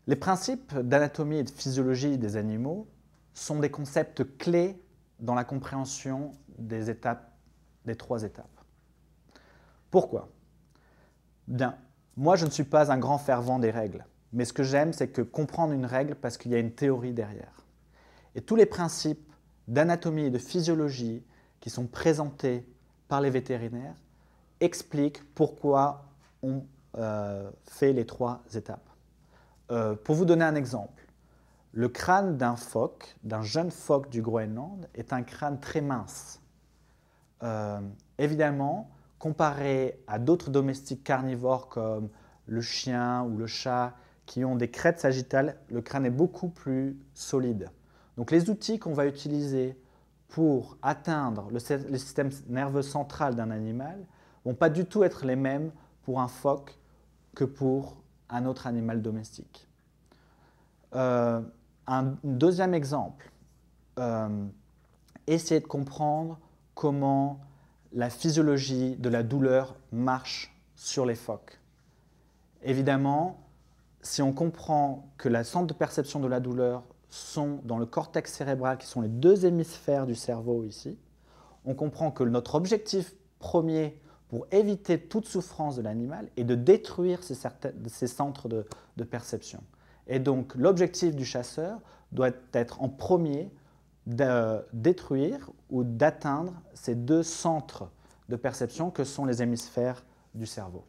Les principes d'anatomie et de physiologie des animaux sont des concepts clés dans la compréhension des trois étapes. Pourquoi? Bien, moi je ne suis pas un grand fervent des règles, mais ce que j'aime, c'est que comprendre une règle parce qu'il y a une théorie derrière. Et tous les principes d'anatomie et de physiologie qui sont présentés par les vétérinaires expliquent pourquoi on fait les trois étapes. Pour vous donner un exemple, le crâne d'un phoque, d'un jeune phoque du Groenland, est un crâne très mince. Évidemment, comparé à d'autres domestiques carnivores comme le chien ou le chat qui ont des crêtes sagittales, le crâne est beaucoup plus solide. Donc les outils qu'on va utiliser pour atteindre le système nerveux central d'un animal ne vont pas du tout être les mêmes pour un phoque que pour un autre animal domestique. Un deuxième exemple, essayer de comprendre comment la physiologie de la douleur marche sur les phoques. Évidemment, si on comprend que les centres de perception de la douleur sont dans le cortex cérébral, qui sont les deux hémisphères du cerveau ici, on comprend que notre objectif premier pour éviter toute souffrance de l'animal est de détruire ces centres de perception. Et donc l'objectif du chasseur doit être en premier de détruire ou d'atteindre ces deux centres de perception que sont les hémisphères du cerveau.